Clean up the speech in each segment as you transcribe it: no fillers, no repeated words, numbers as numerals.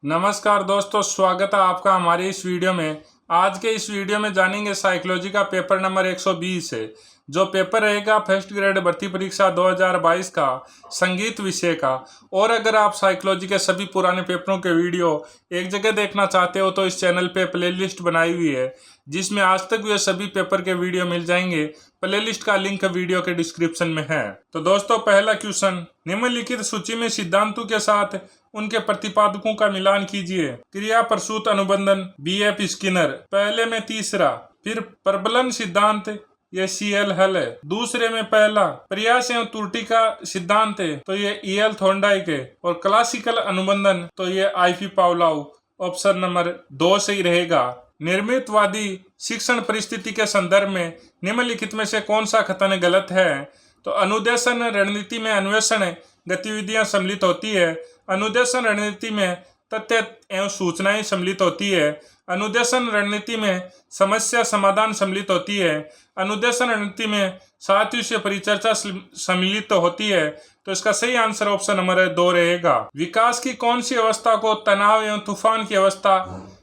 नमस्कार दोस्तों, स्वागत है आपका हमारे इस वीडियो में। आज के इस वीडियो में जानेंगे साइकोलॉजी का पेपर नंबर 120 है, जो पेपर रहेगा फर्स्ट ग्रेड भर्ती परीक्षा 2022 का संगीत विषय का। और अगर आप साइकोलॉजी के सभी पुराने पेपरों के वीडियो एक जगह देखना चाहते हो तो इस चैनल पे प्लेलिस्ट बनाई हुई है, जिसमें आज तक हुए सभी पेपर के वीडियो मिल जाएंगे। प्लेलिस्ट का लिंक वीडियो के डिस्क्रिप्शन में है। तो दोस्तों, पहला क्वेश्चन, निम्नलिखित सूची में सिद्धांतों के साथ उनके प्रतिपादकों का मिलान कीजिए। क्रिया प्रसूत अनुबंधन BF स्किनर, पहले में तीसरा। फिर प्रबलन सिद्धांत, ये CL हल है। दूसरे में पहला। प्रयास एवं त्रुटि का सिद्धांत है तो ये EL थॉर्नडाइक है। और क्लासिकल अनुबंधन तो ये IP पावलोव। ऑप्शन नंबर 2 सही रहेगा। निर्मितवादी शिक्षण परिस्थिति के संदर्भ में निम्नलिखित में से कौन सा कथन गलत है? तो अनुदेशन रणनीति में अन्वेषण गतिविधियां सम्मिलित होती है। अनुदेशन रणनीति में तथ्य एवं सूचनाएं सम्मिलित होती है। अनुदेशन रणनीति में समस्या समाधान सम्मिलित होती है। अनुदेशन रणनीति में साथियों से परिचर्चा सम्मिलित होती है। तो इसका सही आंसर ऑप्शन नंबर 2 रहेगा। विकास की कौन सी अवस्था को तनाव एवं तूफान की अवस्था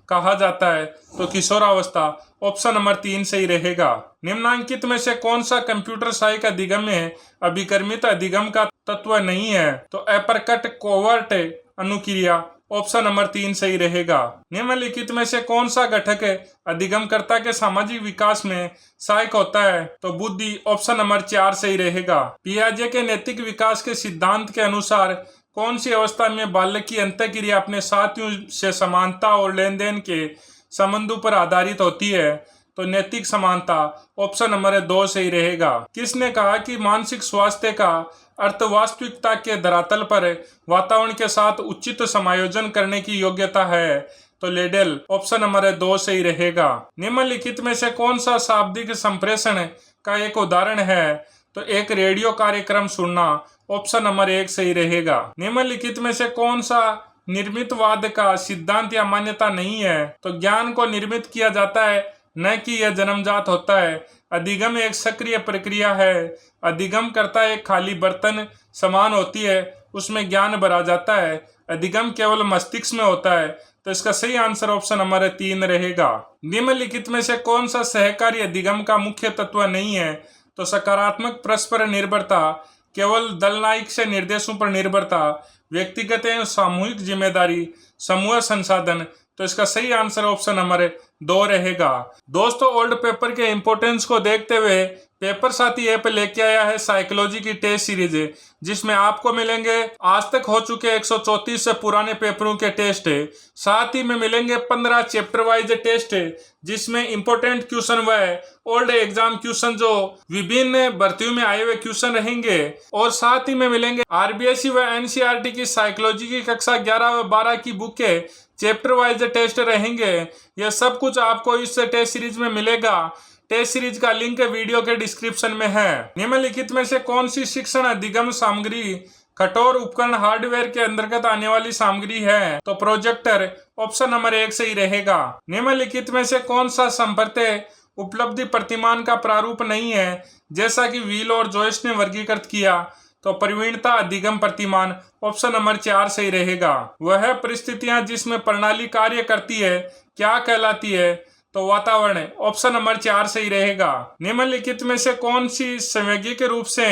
कहा जाता है? तो किशोरावस्था। ऑप्शन नंबर 3 सही रहेगा। निम्नांकित में से कौन सा कंप्यूटर सहायक अधिगम में अभिकर्मित अधिगम का तत्व नहीं है? तो अपरकट कोवर्ट अनुक्रिया। ऑप्शन नंबर 3 सही रहेगा। निम्नलिखित में से कौन सा घटक अधिगमकर्ता के सामाजिक विकास में सहायक होता है? तो बुद्धि। ऑप्शन नंबर 4 सही रहेगा। पियाजे के नैतिक विकास के सिद्धांत के अनुसार कौन सी अवस्था में बालक की अंतःक्रिया अपने साथियों से समानता और लेन देन के संबंधों पर आधारित होती है? तो नैतिक समानता। ऑप्शन नंबर 2 सही रहेगा। किसने कहा कि मानसिक स्वास्थ्य का अर्थ वास्तविकता के धरातल पर वातावरण के साथ उचित समायोजन करने की योग्यता है? तो लेडेल। ऑप्शन नंबर 2 सही रहेगा। निम्नलिखित में से कौन सा शाब्दिक संप्रेषण का एक उदाहरण है? तो एक रेडियो कार्यक्रम सुनना। ऑप्शन नंबर 1 सही रहेगा। निम्नलिखित में से कौन सा निर्मितवाद का सिद्धांत या मान्यता नहीं है? तो ज्ञान को निर्मित किया जाता है, न कि यह जन्मजात होता है। अधिगम एक सक्रिय प्रक्रिया है। अधिगम करता एक खाली बर्तन समान होती है, उसमें ज्ञान भरा जाता है। अधिगम केवल मस्तिष्क में होता है। तो इसका सही आंसर ऑप्शन नंबर 3 रहेगा। निम्नलिखित में से कौन सा सहकारी अधिगम का मुख्य तत्व नहीं है? तो सकारात्मक परस्पर निर्भरता, केवल दलनायक से निर्देशों पर निर्भरता, व्यक्तिगत एवं सामूहिक जिम्मेदारी, समूह संसाधन। तो इसका सही आंसर ऑप्शन नंबर 2 रहेगा। दोस्तों, ओल्ड पेपर के इंपॉर्टेंस को देखते हुए पेपर साथी ऐप लेके आया है साइकोलॉजी की टेस्ट सीरीज, जिसमें आपको मिलेंगे आज तक हो चुके 134 से पुराने पेपरों के टेस्ट है। साथ ही में मिलेंगे 15 चैप्टर वाइज टेस्ट है, जिसमें इंपॉर्टेंट क्वेश्चन व ओल्ड एग्जाम क्वेश्चन जो विभिन्न भर्तियों में आए हुए क्वेश्चन रहेंगे। और साथ ही में मिलेंगे RBSE व NCERT की साइकोलॉजी की कक्षा 11 व 12 की बुक के चैप्टर वाइज टेस्ट रहेंगे। यह सब कुछ आपको इस टेस्ट सीरीज में मिलेगा। टेस्ट सीरीज का लिंक वीडियो के डिस्क्रिप्शन में है। निम्नलिखित में से कौन सी शिक्षण अधिगम सामग्री कठोर उपकरण हार्डवेयर के अंतर्गत आने वाली सामग्री है? तो प्रोजेक्टर। ऑप्शन नंबर 1 सही रहेगा। निम्नलिखित में से कौन सा संपर्क उपलब्धि प्रतिमान का प्रारूप नहीं है, जैसा कि व्हील और जॉयस ने वर्गीकृत किया? तो प्रवीणता अधिगम प्रतिमान। ऑप्शन नंबर 4 सही रहेगा। वह परिस्थितियां जिसमें प्रणाली कार्य करती है क्या कहलाती है? तो वातावरण। ऑप्शन नंबर 4 सही रहेगा। निम्नलिखित में से कौन सी संवेगी रूप से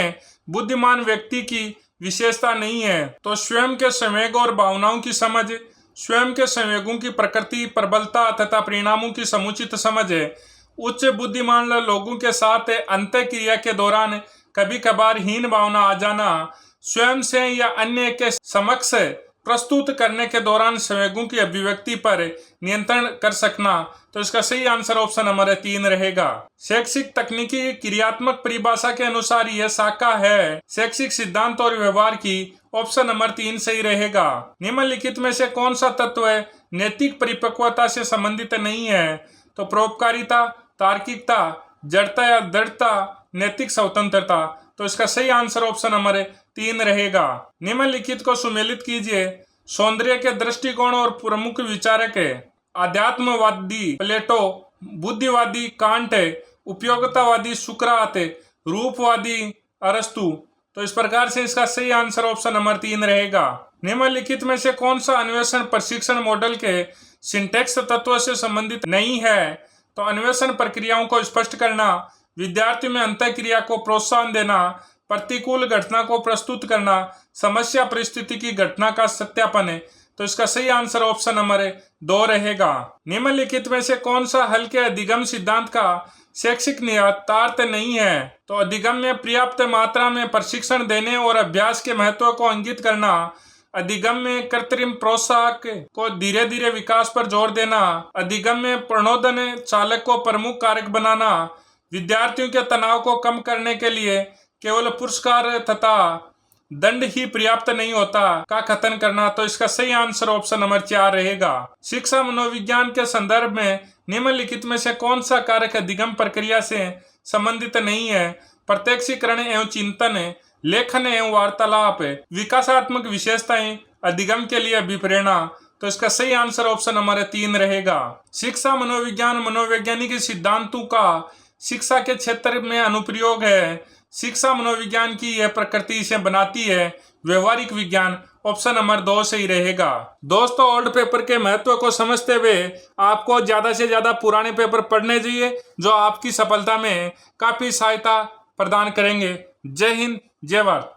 बुद्धिमान व्यक्ति की विशेषता नहीं है? तो स्वयं के संवेग और भावनाओं की समझ, स्वयं के संवेगों की प्रकृति, प्रबलता तथा परिणामों की समुचित समझ है। उच्च बुद्धिमान लोगों के साथ अंतःक्रिया के दौरान कभी कभार हीन भावना आ जाना, स्वयं से या अन्य के समक्ष प्रस्तुत करने के दौरान संवेगों की अभिव्यक्ति पर नियंत्रण कर सकना। तो इसका सही आंसर ऑप्शन नंबर 3 रहेगा। शैक्षिक तकनीकी क्रियात्मक परिभाषा के अनुसार यह शाखा है शैक्षिक सिद्धांत और व्यवहार की। ऑप्शन नंबर 3 सही रहेगा। निम्नलिखित में से कौन सा तत्व नैतिक परिपक्वता से संबंधित नहीं है? तो परोपकारिता, तार्किकता, जड़ता या दृढ़ता, नैतिक स्वतंत्रता। तो इसका सही आंसर ऑप्शन नंबर 3 रहेगा। निम्नलिखित को सुमेलित कीजिए। सौंदर्य के दृष्टिकोण और प्रमुख विचारक है। अध्यात्मवादी प्लेटो, बुद्धिवादी कांट, उपयोगितावादी सुकरात, रूपवादी अरस्तु। तो इस प्रकार से इसका सही आंसर ऑप्शन नंबर 3 रहेगा। निम्नलिखित में से कौन सा अन्वेषण प्रशिक्षण मॉडल के सिंटैक्स तत्वों से संबंधित नहीं है? तो अन्वेषण प्रक्रियाओं को स्पष्ट करना, विद्यार्थियों में अंतःक्रिया को प्रोत्साहन देना, प्रतिकूल घटना को प्रस्तुत करना, समस्या परिस्थिति की घटना का सत्यापन है। तो इसका सही आंसर ऑप्शन नंबर 2 रहेगा। निम्नलिखित में से कौन सा हल के अधिगम सिद्धांत का शैक्षिक निहितार्थ नहीं है? तो अधिगम में पर्याप्त मात्रा में प्रशिक्षण देने और अभ्यास के महत्व को इंगित करना, अधिगम में कृत्रिम प्रोत्साहक को धीरे धीरे विकास पर जोर देना, अधिगम में प्रणोदन चालक को प्रमुख कारक बनाना, विद्यार्थियों के तनाव को कम करने के लिए केवल पुरस्कार तथा दंड ही पर्याप्त नहीं होता का कथन करना। तो इसका सही आंसर ऑप्शन नंबर 4 रहेगा। शिक्षा मनोविज्ञान के संदर्भ में निम्नलिखित में से कौन सा कारक अधिगम प्रक्रिया से संबंधित नहीं है? प्रत्यक्षीकरण एवं चिंतन, लेखन एवं वार्तालाप, विकासात्मक विशेषताएं, अधिगम के लिए अभिप्रेरणा। तो इसका सही आंसर ऑप्शन नंबर 3 रहेगा। शिक्षा मनोविज्ञान मनोवैज्ञानिक सिद्धांतों का शिक्षा के क्षेत्र में अनुप्रयोग है। शिक्षा मनोविज्ञान की यह प्रकृति से बनाती है व्यवहारिक विज्ञान। ऑप्शन नंबर 2 सही रहेगा। दोस्तों, ओल्ड पेपर के महत्व को समझते हुए आपको ज्यादा से ज्यादा पुराने पेपर पढ़ने चाहिए, जो आपकी सफलता में काफी सहायता प्रदान करेंगे। जय हिंद, जय भारत।